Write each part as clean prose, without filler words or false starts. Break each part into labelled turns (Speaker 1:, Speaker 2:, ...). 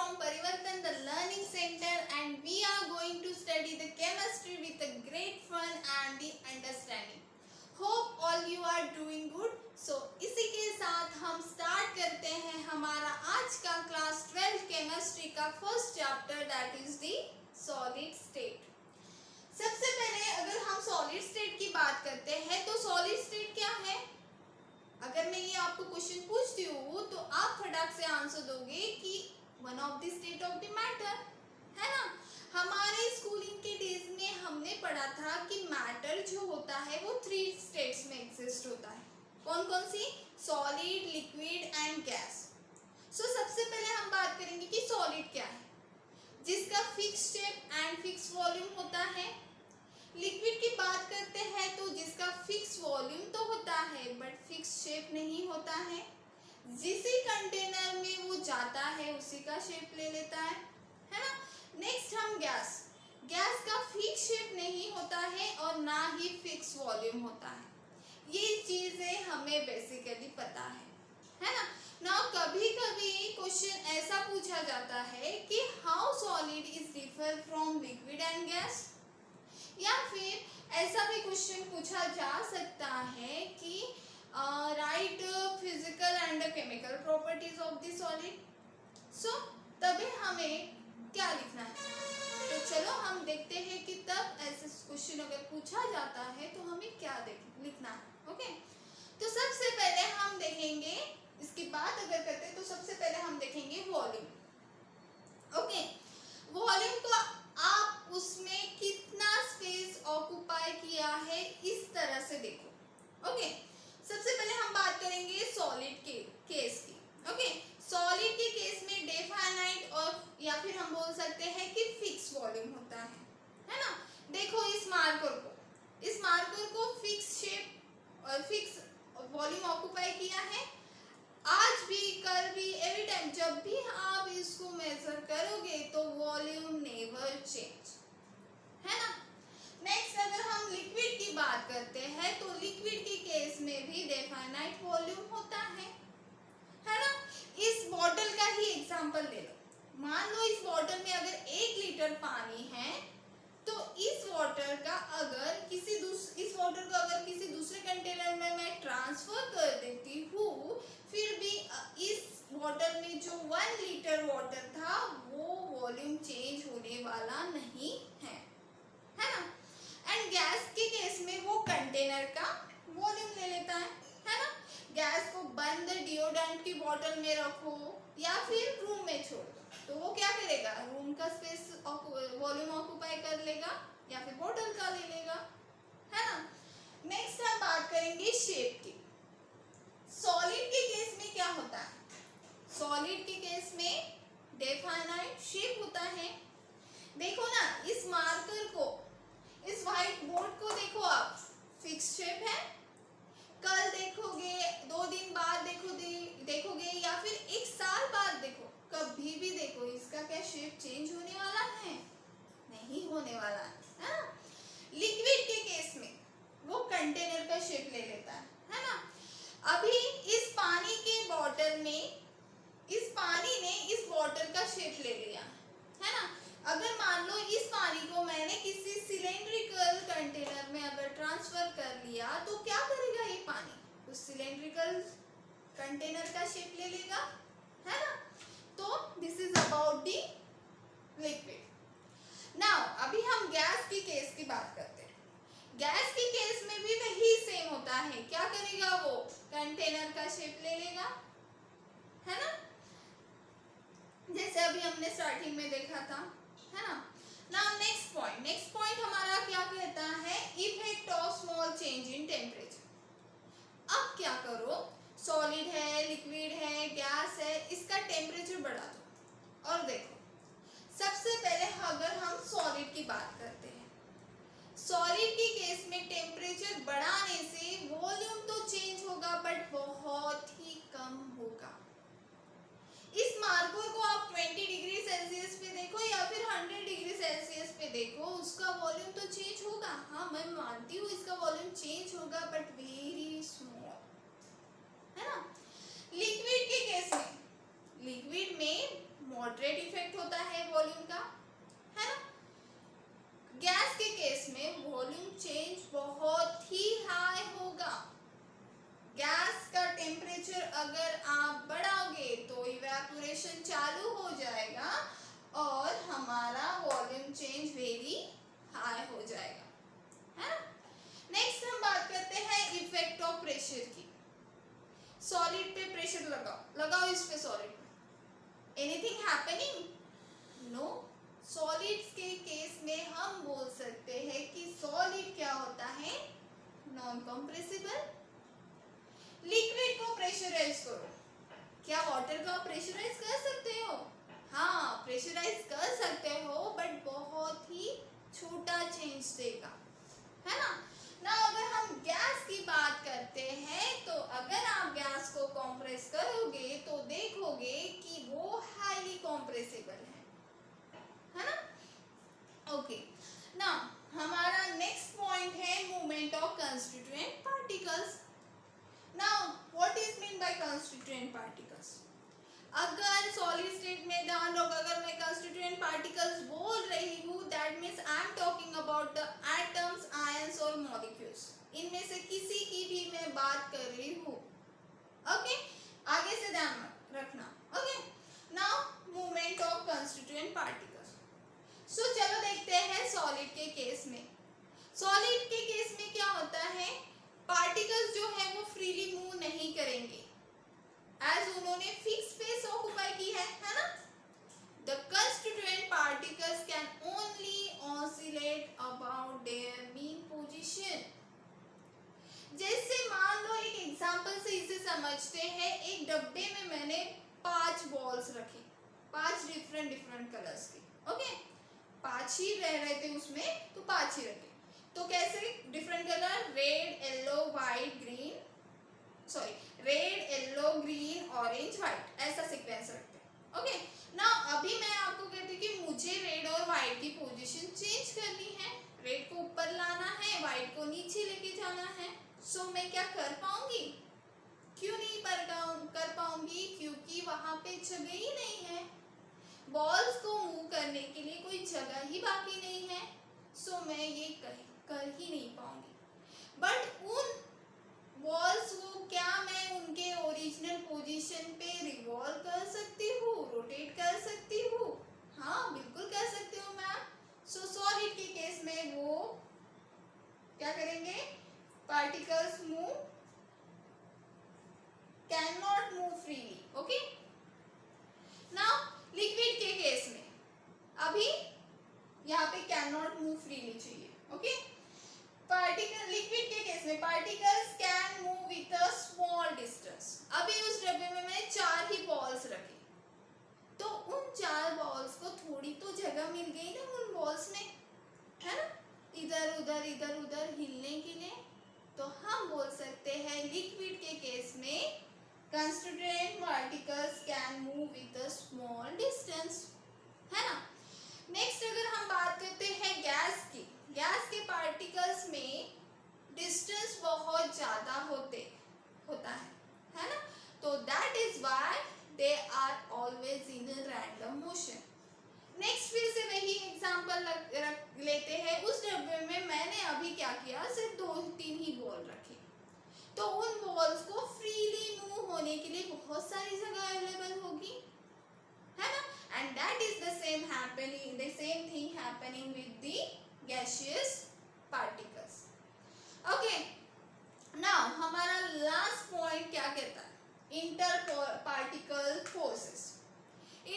Speaker 1: from Parivartan, the learning center, and we are going to study the chemistry with a great fun and the understanding. Hope all you are doing good. So इसी के साथ हम start करते हैं हमारा आज का class 12 chemistry का first chapter that is the solid state. सबसे पहले अगर हम सॉलिड स्टेट की बात करते हैं तो सॉलिड स्टेट क्या है. अगर मैं ये आपको क्वेश्चन पूछती हूँ तो आप फटाक से आंसर दोगे कि one of the state of the matter, है ना. हमारे स्कूलिंग के डेज में हमने पढ़ा था कि मैटर जो होता है वो 3 स्टेट्स में एग्जिस्ट होता है. कौन कौन सी? Solid, liquid and gas. So सबसे पहले हम बात करेंगे कि सॉलिड क्या है, जिसका fix shape and fix volume होता है. लिक्विड की बात करते हैं तो जिसका फिक्स वॉल्यूम तो होता है बट फिक्स शेप नहीं होता है. जिस कंटेनर में वो जाता है उसी का शेप ले लेता है ना. नेक्स्ट हम गैस. गैस का फिक्स शेप नहीं होता है और ना ही फिक्स वॉल्यूम होता है. ये चीजें हमें बेसिकली पता है ना. नाउ कभी कभी क्वेश्चन ऐसा पूछा जाता है कि how solid is differ from liquid and gas, या फिर ऐसा भी क्वेश्चन पूछा जा सकता है कि right physical and chemical properties of the solid. So तभी हमें क्या लिखना है. तो चलो हम देखते हैं कि तब ऐसे क्वेश्चन अगर पूछा जाता है तो हमें क्या लिखना है. ओके, तो सबसे पहले हम देखेंगे, इसकी बात अगर करते हैं तो सबसे पहले हम देखेंगे वॉल्यूम. ओके, वॉल्यूम को आप उसमें कितना स्पेस ऑक्युपाई किया है इस तरह से देखो. ओके, सबसे पहले हम बात करेंगे सॉलिड के केस की. ओके, सॉलिड के केस में डेफिनाइट और या फिर हम बोल सकते हैं कि फिक्स वॉल्यूम होता है ना. देखो इस मार्कर को फिक्स शेप और फिक्स वॉल्यूम ऑक्युपाई किया है. आज भी, कल भी, एवरी टाइम जब भी आप इसको मेजर करोगे तो वॉल्यूम नेवर चेंज, है ना. नेक्स्ट अगर हम लिक्विड की बात करते हैं तो लिक्विड के केस में भी डेफिनाइट वॉल्यूम होता है ना. इस बॉटल का ही एग्जांपल ले लो. मान लो इस बॉटल में अगर 1 लीटर पानी है तो इस वाटर को अगर किसी दूसरे कंटेनर में मैं ट्रांसफर कर देती हूँ, फिर भी इस वाटर में जो 1 लीटर वाटर था वो वॉल्यूम चेंज होने वाला नहीं है ना. एंड गैस के केस में वो कंटेनर का वॉल्यूम ले लेता है ना. गैस को बंद डिओड्रेंट की बोतल में रखो या फिर रूम में छोड़ दो तो वो क्या करेगा, रूम का स्पेस वॉल्यूम ऑक्युपाई कर लेगा या फिर बोतल का ले लेगा, है ना. नेक्स्ट हम बात करेंगे शेप की. सॉलिड के केस में क्या होता है. सॉलिड के केस में डेफिनाइट शेप होता है. देखो ना इस मार्कर को, इस व्हाइट बोर्ड को देखो आप, फिक्स शेप है. कल देखोगे, 2 दिन बाद देखोगे या फिर 1 साल बाद देखो, कभी भी देखो, इसका क्या शेप चेंज होने वाला है? नहीं होने वाला है ना. लिक्विड के केस में वो कंटेनर का शेप ले लेता है ना. अभी इस पानी के बॉटल में इस पानी ने इस बॉटल का शेप ले लिया है ना. अगर मान लो इस पानी को मैंने किसी सिलेंड्रिकल कंटेनर में अगर ट्रांसफर कर लिया तो क्या करेगा ये पानी, उस सिलेंड्रिकल कंटेनर का शेप ले लेगा, है ना. तो this is about the liquid. Now अभी हम गैस की केस की बात करते हैं. गैस के केस में भी वही सेम होता है. क्या करेगा वो, कंटेनर का शेप ले लेगा, है ना, जैसे अभी हमने स्टार्टिंग में देखा था, है ना. नाउ नेक्स्ट पॉइंट हमारा क्या कहता है, effect of small change in temperature. अब क्या करो, सॉलिड है, लिक्विड है, गैस है, इसका टेम्परेचर बढ़ा दो और देखो. सबसे पहले अगर हम सॉलिड की बात करते हैं, सॉलिड के केस में टेम्परेचर बढ़ाने से वॉल्यूम तो चेंज होगा बट बहुत ही कम होगा. इस मार्कर को आप 20 डिग्री सेल्सियस पे देखो या फिर 100 डिग्री सेल्सियस पे देखो, उसका वॉल्यूम तो चेंज होगा. हाँ मैं मानती हूँ इसका वॉल्यूम चेंज होगा बट वेरी स्मॉल, है ना. टेम्परेचर आप बढ़ाओगे तो इवेपोरेशन चालू हो जाएगा और हमारा वॉल्यूम चेंज वेरी हाई हो जाएगा, है ना। नेक्स्ट हम बात करते हैं इफेक्ट ऑफ प्रेशर की। सॉलिड पे प्रेशर लगाओ इस पे सॉलिड पे, एनीथिंग हैपनिंग? नो। सॉलिड्स के केस में हम बोल सकते हैं कि सॉलिड क्या होता है, नॉन कंप्रेसिबल। लिक्विड को प्रेशराइज करो, क्या वाटर को प्रेशराइज कर सकते हो? हाँ, प्रेशराइज कर सकते हो, बट बहुत ही छोटा चेंज देगा, है ना। ना अगर हम गैस की बात करते हैं तो अगर आप गैस को कंप्रेस करोगे तो देखोगे कि वो हाईली कंप्रेसिबल है ना। ओके, ना हमारा नेक्स्ट पॉइंट है movement of constituent particles. Now what is mean by constituent particles? अगर सॉलिड स्टेट में ध्यान रखो, अगर मैं कंस्टिट्यूएंट पार्टिकल्स बोल रही हूँ, that means I am talking about the atoms, ions और मॉलिक्यूल्स। इनमें से किसी की भी मैं बात कर रही हूँ। ओके, आगे से ध्यान रखना। Okay, now movement of constituent particles. So चलो देखते हैं सॉलिड के केस में। सॉलिड के केस में क्या होता है, पार्टिकल्स जो है वो फ्रीली मूव नहीं करेंगे, एज उन्होंने फिक्स स्पेस ऑक्युपाई की है ना। The constituent particles can only oscillate about their mean position. जैसे मान लो, एक एग्जांपल से इसे समझते हैं। एक डब्बे में मैंने 5 बॉल्स रखी, 5 डिफरेंट कलर्स की। ओके, 5 ही रह रहे थे उसमें, तो 5 ही रखे। तो कैसे different colour, red, yellow, white, green, sorry red, yellow, green, orange, white, ऐसा सीक्वेंस रखते हैं। ओके, ना अभी मैं आपको कहती हूँ कि मुझे रेड और व्हाइट की पोजीशन चेंज करनी है। रेड को ऊपर लाना है, व्हाइट को नीचे लेके जाना है। सो मैं क्या कर पाऊंगी? क्यों नहीं कर पाऊंगी? क्योंकि वहां पे जगह ही नहीं है। बॉल्स को मूव करने के लिए कोई जगह ही बाकी नहीं है। सो मैं ये कर ही नहीं पाऊंगी। बट उन बॉल्स को क्या मैं उनके ओरिजिनल पोजीशन पे रिवॉल्व कर सकती हूँ, रोटेट कर सकती हूँ? हाँ, बिल्कुल कर सकती हूँ मैम। सो सॉलिड के केस में वो क्या करेंगे, particles can not move freely. Okay, now liquid के केस में अभी यहाँ पे कैन नॉट मूव फ्रीली चाहिए। ओके, पार्टिकल लिक्विड के केस में particles can move with a small distance. अभी उस डब्बे में मैं 4 ही बॉल्स रखी, तो उन 4 बॉल्स को थोड़ी तो जगह मिल गई ना उन बॉल्स में, है ना, इधर उधर हिलने के लिए। तो हम बोल सकते हैं लिक्विड के केस में constituent particles can move with a small distance, है ना। नेक्स्ट अगर हम बात करते हैं गैस की, गैस के पार्टिकल्स में डिस्टेंस बहुत ज्यादा होता है ना। तो that is why they are always in a random motion. Next फिर से वही एग्जांपल लेते हैं। उस डब्बे में मैंने अभी क्या किया, सिर्फ 2-3 ही बॉल रखी, तो उन बॉल्स को फ्रीली मूव होने के लिए बहुत सारी जगह अवेलेबल होगी, है ना। And that is the same thing happening with the gaseous particles. Okay, now हमारा last point क्या कहता है, interparticle forces.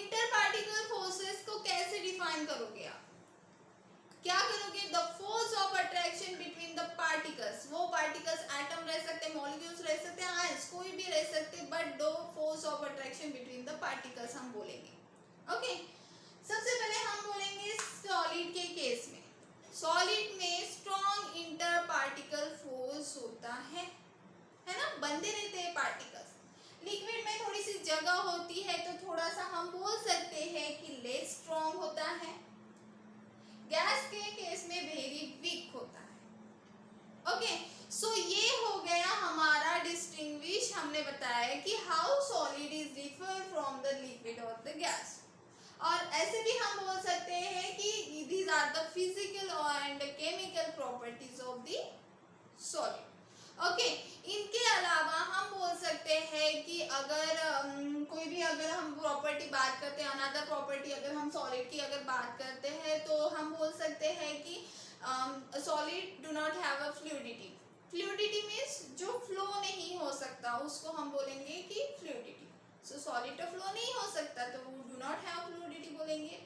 Speaker 1: Interparticle forces को कैसे define करोगे आप? क्या करोगे? The force of attraction between the particles. वो particles atom रह सकते, molecules रह सकते, ions कोई भी रह सकते, but the force of attraction between the particles हम बोलेंगे। ओके, सबसे पहले हम बोलेंगे सॉलिड के केस में। सॉलिड में स्ट्रॉन्ग इंटर पार्टिकल फोर्स होता है ना, बंधे रहते हैं पार्टिकल्स। लिक्विड में थोड़ी सी जगह होती है, तो थोड़ा सा हम बोल सकते हैं कि लेस स्ट्रॉन्ग होता है। गैस के केस में वेरी वीक होता है। ओके, सो ये हो गया हमारा डिस्टिंग्विश। हमने बताया कि how solid is differ from the liquid और द गैस। और ऐसे भी हम बोल सकते हैं कि these are the physical and chemical properties of the solid. Okay, इनके अलावा हम बोल सकते हैं कि अगर कोई भी अगर हम प्रॉपर्टी बात करते हैं, अनदर प्रॉपर्टी अगर हम सॉलिड की अगर बात करते हैं तो हम बोल सकते हैं कि solid do not have a fluidity. Fluidity means जो फ्लो नहीं हो सकता उसको हम बोलेंगे कि फ्लूइडिटी। सो सॉलिड तो फ्लो नहीं हो सकता तो वो डू नॉट हैव फ्लूइडिटी बोलेंगे।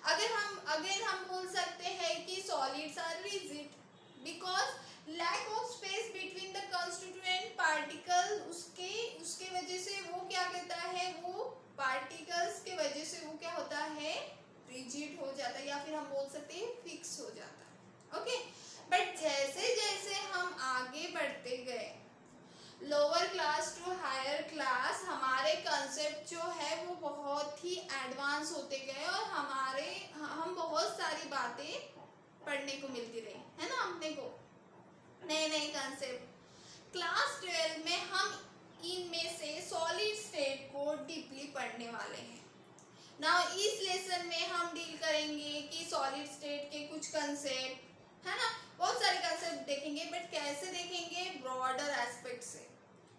Speaker 1: अगर हम अगेन हम बोल सकते हैं कि solids are rigid because lack of space between the constituent particle, उसके वजह से वो क्या कहता है, वो पार्टिकल्स के वजह से वो क्या होता है, रिजिड हो जाता है, या फिर हम बोल सकते हैं फिक्स हो जाता है। ओके, बट जैसे जैसे हम आगे बढ़ते गए lower class to higher class, हमारे कंसेप्ट जो है वो बहुत ही एडवांस होते गए और हम बहुत सारी बातें पढ़ने को मिलती रही है ना अपने को, नए नए कंसेप्ट। क्लास 12 में हम इनमें से सॉलिड स्टेट को डीपली पढ़ने वाले हैं। नाउ इस लेसन में हम डील करेंगे कि सॉलिड स्टेट के कुछ कंसेप्ट है ना, बहुत सारे कंसेप्ट देखेंगे, बट कैसे देखेंगे, ब्रॉडर एस्पेक्ट से।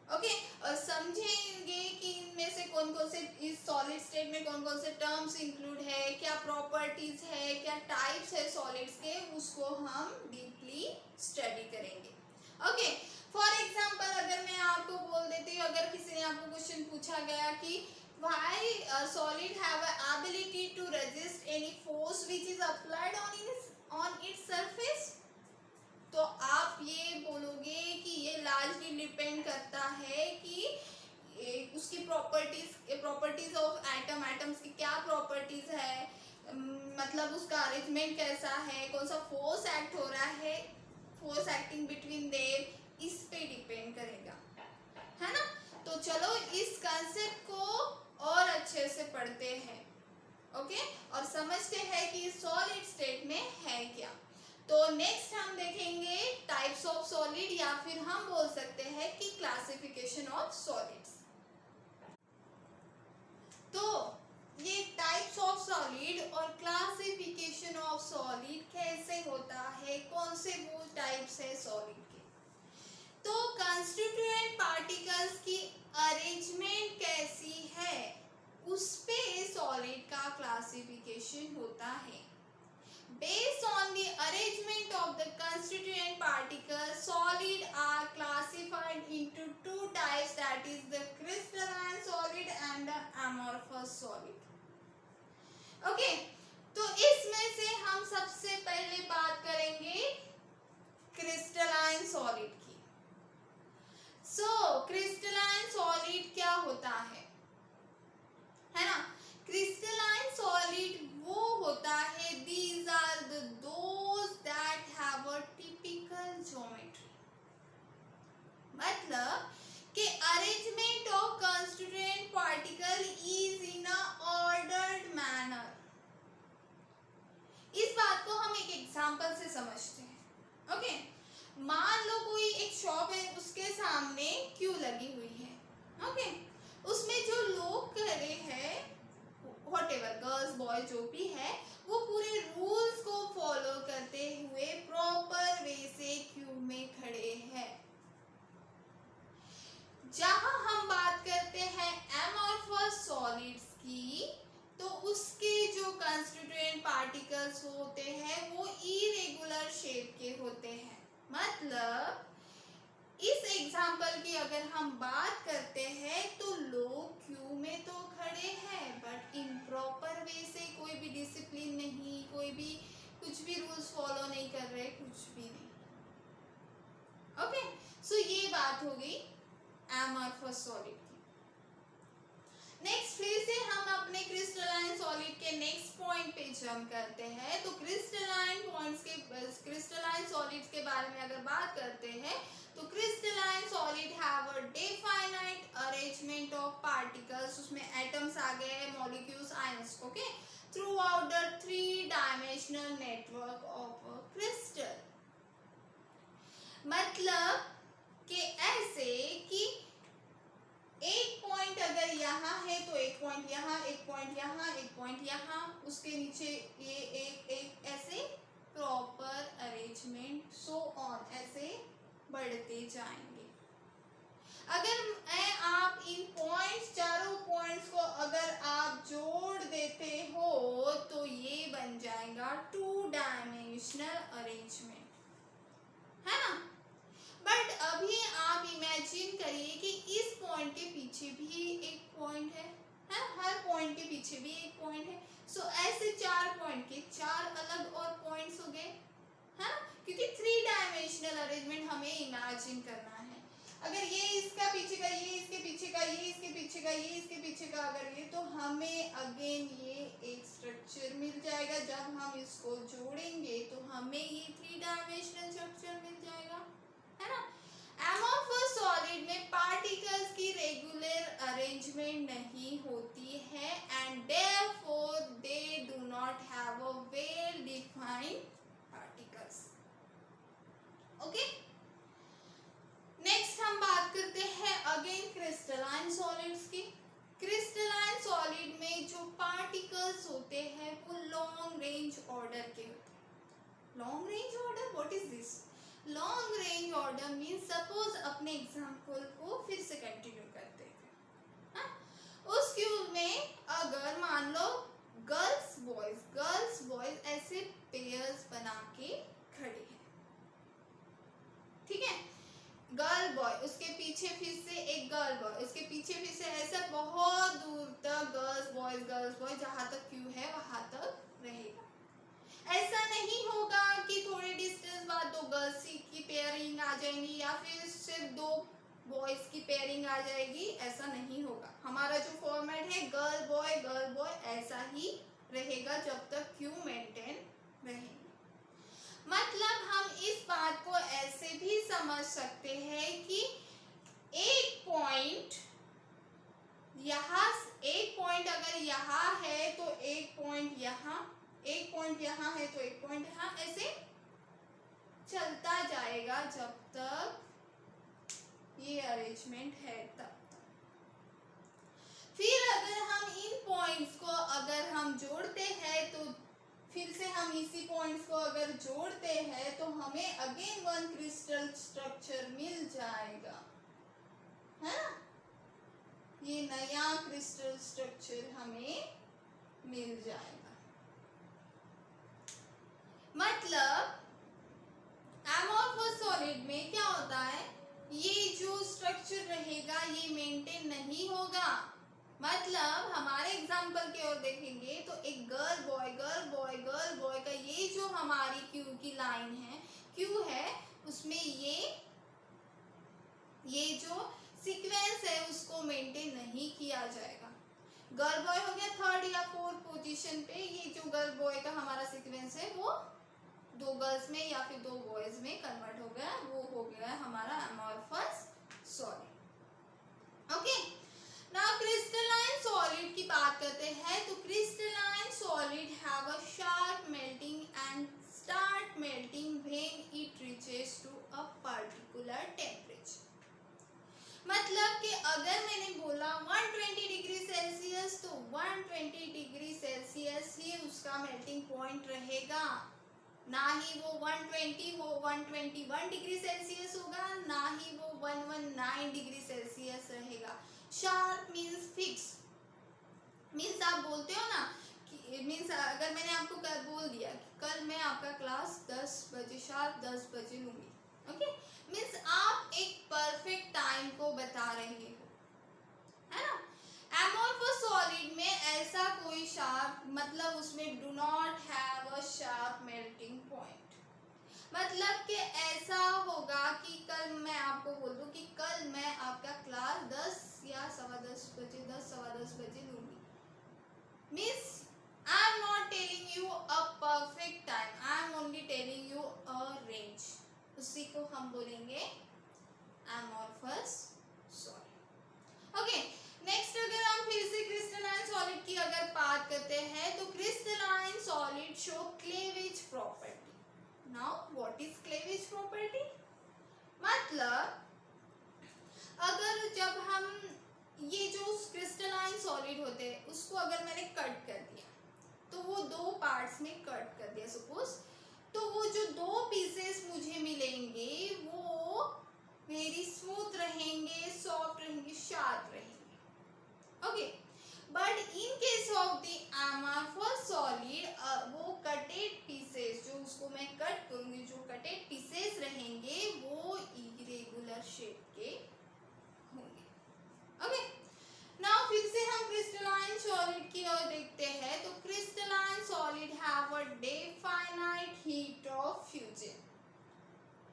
Speaker 1: ओके, और समझेंगे कि इनमें से कौन कौन से इस सॉलिड स्टेट में कौन कौन से टर्म्स इंक्लूड है, क्या प्रॉपर्टीज है, क्या टाइप्स है सॉलिड्स के, उसको हम डीपली स्टडी करेंगे। ओके, फॉर एग्जांपल अगर मैं आपको बोल देती हूँ, अगर किसी ने आपको क्वेश्चन पूछा गया कि why solid have a ability to resist any force which is applied on its surface, तो आप ये बोलोगे कि ये लार्जली डिपेंड करता है कि उसकी प्रॉपर्टीज ऑफ एटम्स की क्या प्रॉपर्टीज है, मतलब उसका अरेंजमेंट कैसा है, कौन सा फोर्स एक्ट हो रहा है, फोर्स एक्टिंग बिटवीन देम, इस पे डिपेंड करेगा, है ना। तो चलो इस कंसेप्ट को और अच्छे से पढ़ते हैं। ओके, और समझते हैं कि सॉलिड स्टेट में है क्या। तो नेक्स्ट हम देखेंगे टाइप्स ऑफ सॉलिड, या फिर हम बोल सकते हैं कि क्लासिफिकेशन ऑफ सॉलिड्स। तो ये टाइप्स ऑफ सॉलिड और क्लासिफिकेशन ऑफ सॉलिड कैसे होता है, कौन से वो टाइप्स है सॉलिड के। तो कंस्टिट्यूएंट पार्टिकल्स की अरेंजमेंट कैसी है उस पे सॉलिड का क्लासिफिकेशन होता है। Based on the arrangement of the constituent particles, solid are classified into two types, that is the crystalline solid and the amorphous solid. Okay, तो इसमें से हम सबसे पहले बात करेंगे क्रिस्टलाइन सॉलिड की। सो क्रिस्टलाइन सॉलिड क्या होता है ना। क्रिस्टलाइन सॉलिड वो होता है, these are those that have a typical geometry, मतलब कि arrangement of constituent particle is in a ordered manner. इस बात को हम एक एग्जांपल से समझते हैं। ओके, मान लो कोई एक शॉप है, उसके सामने क्यू लगी हुई है। ओके, उसमें जो लोग खड़े हैं, व्हाटएवर गर्ल्स बॉय जो भी है, वो पूरे रूल्स को फॉलो करते हुए प्रॉपर वे से क्यू में खड़े हैं। जहां हम बात करते हैं एमॉर्फस सॉलिड्स की, तो उसके जो कंस्टिट्यूएंट पार्टिकल्स होते हैं वो इरेगुलर शेप के होते हैं। मतलब इस एग्जाम्पल की अगर हम बात करते हैं तो लोग क्यू में तो खड़े हैं, बट इम्प्रॉपर वे से, कोई भी डिसिप्लिन नहीं, कोई भी कुछ भी रूल्स फॉलो नहीं कर रहे, कुछ भी नहीं। ओके, सो ये बात हो गई एमॉर्फस सॉलिड की। नेक्स्ट फिर से हम अपने क्रिस्टलाइन सॉलिड के नेक्स्ट पॉइंट पे जंप करते हैं। तो क्रिस्टलाइन सॉलिड्स के बारे में अगर बात करते हैं तो crystalline solid have a definite arrangement of particles, उसमें एटम्स आ गए, molecules, ions, okay, through out the 3 dimensional network of a crystal. मतलब कि ऐसे कि एक पॉइंट अगर यहाँ है तो एक पॉइंट यहाँ, एक पॉइंट यहाँ, एक पॉइंट यहाँ, उसके नीचे ये एक ऐसे प्रॉपर अरेंजमेंट, सो ऑन, ऐसे बढ़ते जाएंगे। अगर आप इन पॉइंट्स, चारों पॉइंट्स को अगर आप जोड़ देते हो तो ये बन जाएगा 2 डायमेंशनल अरेंजमेंट, है ना। बट अभी आप इमेजिन करिए कि इस पॉइंट के पीछे भी एक पॉइंट है, हर पॉइंट के पीछे भी एक पॉइंट है। सो ऐसे 4 पॉइंट के 4 अलग और पॉइंट्स हो गए, है ना, क्योंकि 3 डायमेंशनल अरेंजमेंट हमें इमेजिन करना है। अगर ये इसका पीछे का, ये इसके पीछे का, ये इसके पीछे का, ये इसके पीछे का, अगर ये, तो हमें अगेन ये एक स्ट्रक्चर मिल जाएगा। जब हम इसको जोड़ेंगे तो हमें ये 3 डायमेंशनल स्ट्रक्चर मिल जाएगा, है ना। एमोर्फस सॉलिड में पार्टिकल्स की रेगुलर अरेंजमेंट नहीं होती है and therefore they do not have a well defined particles. Okay, next हम बात करते हैं अगेन क्रिस्टलाइन सॉलिड्स की। क्रिस्टलाइन सॉलिड में जो पार्टिकल्स होते हैं वो लॉन्ग रेंज ऑर्डर के होते हैं। Long range order, what is this? Long range order means, suppose अपने एग्जाम्पल को फिर से कंटिन्यू करते हैं। उस क्यूब में अगर मान लो गर्ल्स बॉयज ऐसे पेयर्स बना के खड़े हैं, ठीक है, गर्ल बॉय, उसके पीछे फिर से एक गर्ल बॉय, उसके पीछे फिर से, ऐसा बहुत दूर तक गर्ल्स बॉय, जहां तक क्यू है वहां तक रहेगा। ऐसा नहीं होगा कि थोड़े डिस्टेंस बाद 2 गर्ल्स की पेयरिंग आ जाएंगी या फिर सिर्फ 2 बॉयज की पेयरिंग आ जाएगी, ऐसा नहीं होगा। हमारा जो फॉर्मेट है गर्ल बॉय ऐसा ही रहेगा जब तक क्यू मेंटेन रहेगी। मतलब हम इस बात को ऐसे भी समझ सकते हैं कि एक पॉइंट यहाँ, एक पॉइंट अगर यहाँ है तो एक पॉइंट यहाँ, एक पॉइंट यहाँ है तो एक पॉइंट यहाँ, ऐसे चलता जाएगा जब तक ये अरेंजमेंट है तब तक। फिर अगर हम इन पॉइंट्स को अगर हम जोड़ते हैं तो फिर से हम इसी पॉइंट्स को अगर जोड़ते हैं तो हमें अगेन 1 क्रिस्टल स्ट्रक्चर मिल जाएगा, है ना। ये नया क्रिस्टल स्ट्रक्चर हमें मिल जाएगा। मतलब एमोर्फस सॉलिड में क्या होता है, ये जो स्ट्रक्चर रहेगा ये मेंटेन नहीं होगा। मतलब हमारे एग्जाम्पल की ओर देखेंगे तो एक गर्ल बॉय का ये जो हमारी क्यू की लाइन है, क्यू है, उसमें ये जो सीक्वेंस है उसको मेंटेन नहीं किया जाएगा। गर्ल बॉय हो गया 3rd या 4th पोजीशन पे, ये जो गर्ल बॉय का हमारा सीक्वेंस है वो 2 गर्ल्स में या फिर 2 बॉयज में कन्वर्ट हो गया, वो हो गया हमारा amorphous solid. Okay, now crystalline solid की बात करते हैं तो crystalline solid have a sharp melting and start melting when it reaches to a particular temperature. मतलब कि अगर मैंने बोला 120 डिग्री सेल्सियस तो 120 डिग्री सेल्सियस ही उसका मेल्टिंग पॉइंट रहेगा, ना ही वो 120 हो 121 डिग्री सेल्सियस होगा, ना ही वो 119 डिग्री सेल्सियस रहेगा। शार्प मीन्स फिक्स, मीन्स आप बोलते हो ना कि मीन्स अगर मैंने आपको कल बोल दिया कि कल मैं आपका क्लास 10 बजे शार्प 10 बजे लूंगी, ओके, मीन्स आप एक परफेक्ट टाइम को बता रहे हो, है ना। एमोर्फस सॉलिड में ऐसा कोई शार्प, मतलब उसमें do not have a sharp melting point. मतलब कि ऐसा होगा कि कल मैं आपको बोल दूं कि कल मैं आपका क्लास 10 या 10:15 बजे 10-10:15 बजे लूंगी, means I am not telling you a perfect time, I am only telling you a range, उसी को हम बोलेंगे एमोर्फस सॉलिड। ओके, नेक्स्ट अगर हम फिर से क्रिस्टलाइन सॉलिड की अगर बात करते हैं तो crystalline solid show cleavage property. Now what is cleavage property? मतलब अगर जब हम ये जो क्रिस्टलाइन सॉलिड होते हैं उसको अगर मैंने कट कर दिया तो वो 2 पार्ट्स में कट कर दिया सपोज, तो वो जो 2 पीसेस मुझे मिलेंगे वो वेरी स्मूथ रहेंगे, सॉफ्ट रहेंगे, शार्प रहेंगे. Okay, but in case of the amorphous solid वो कटेड पीसेस, जो उसको मैं कट करूंगी, जो कटेड पीसेस रहेंगे वो इरेगुलर शेप के होंगे. ओके, नाउ फिर से हम क्रिस्टलाइन सॉलिड की ओर देखते हैं. तो crystalline solid have a definite heat of fusion.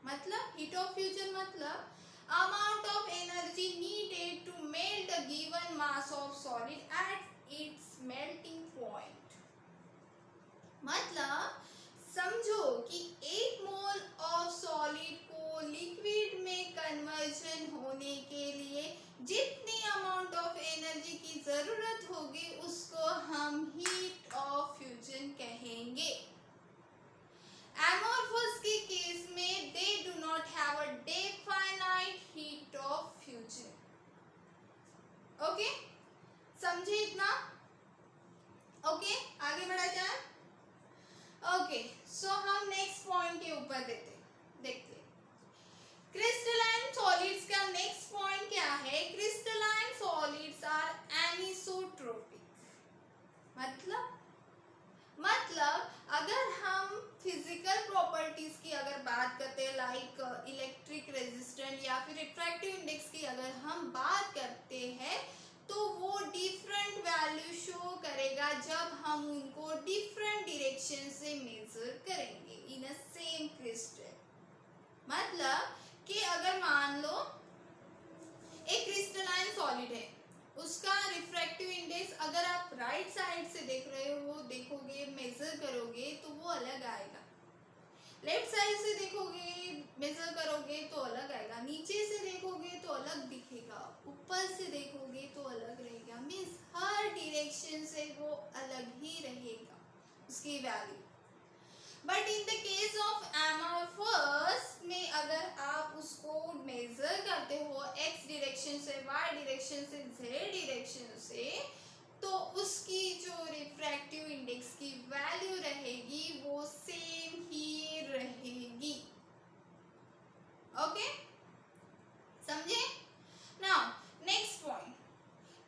Speaker 1: मतलब हीट ऑफ फ्यूजन मतलब amount of energy needed to melt the given mass of solid at its melting point. मतलब समझो कि 1 मोल ऑफ सॉलिड को लिक्विड में कन्वर्जन होने के लिए जितनी अमाउंट ऑफ एनर्जी की जरूरत होगी उसको हम हीट ऑफ फ्यूजन कहेंगे. amorphous के केस में they do not have a definite heat of fusion. Okay, समझे इतना? ओके, आगे बढ़ा जाए. ओके, सो हम नेक्स्ट पॉइंट के ऊपर देखते. क्रिस्टलाइन सॉलिड्स का नेक्स्ट पॉइंट क्या है? Crystalline solids are anisotropic. मतलब अगर हम फिजिकल प्रॉपर्टीज की अगर बात करते हैं, लाइक इलेक्ट्रिक रेजिस्टेंस या फिर रिफ्रैक्टिव इंडेक्स की अगर हम बात करते हैं, तो वो डिफरेंट वैल्यू शो करेगा जब हम उनको डिफरेंट डायरेक्शन से मेजर करेंगे इन अ सेम क्रिस्टल. मतलब कि अगर मान लो एक क्रिस्टलाइन सॉलिड है, उसका रिफ्रैक्टिव इंडेक्स अगर आप राइट साइड से देख रहे हो, देखोगे, मेजर करोगे तो वो अलग आएगा. लेफ्ट साइड से देखोगे, मेजर करोगे तो अलग आएगा. नीचे से देखोगे तो अलग दिखेगा, ऊपर से देखोगे तो अलग रहेगा. मीन्स हर डायरेक्शन से वो अलग ही रहेगा उसकी value. But in the case of amorphous में अगर आप उसको मेजर करते हो x डायरेक्शन से, y डायरेक्शन से, z डायरेक्शन से, तो उसकी जो रिफ्रैक्टिव इंडेक्स की वैल्यू रहेगी वो सेम ही रहेगी. ओके, समझे? Now next point,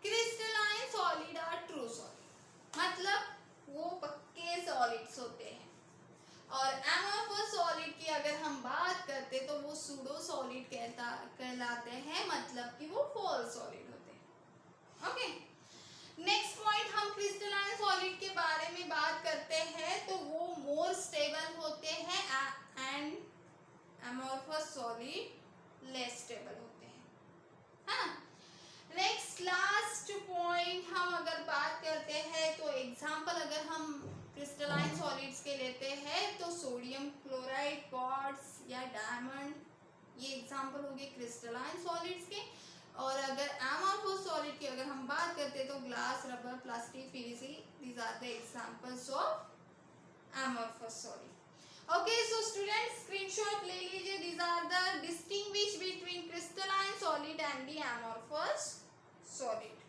Speaker 1: crystalline solid are true solid. मतलब वो पक्के सॉलिड्स होते हैं. और amorphous सॉलिड की अगर हम बात करते तो वो सूडो सॉलिड कहलाते हैं. मतलब कि वो फॉल्स सॉलिड होते हैं. ओके, नेक्स्ट पॉइंट हम क्रिस्टलाइन सॉलिड के बारे में बात करते हैं. तो वो मोर स्टेबल होते हैं and amorphous solid less stable होते हैं. हाँ, नेक्स्ट लास्ट पॉइंट हम अगर बात करते हैं तो एग्जांपल अगर हम क्रिस्टलाइन सॉलिड्स के लेते हैं तो सोडियम क्लोराइड, क्वार्ट्ज या डायमंड, ये एग्जांपल हो गए क्रिस्टलाइन सॉलिड्स के. और अगर amorphous सॉलिड की अगर हम बात करते हैं तो glass, rubber, plastic, PVC, these are the examples of amorphous solid. Okay, so students screenshot ले लीजिए. These are the distinguish between crystalline solid and the amorphous solid.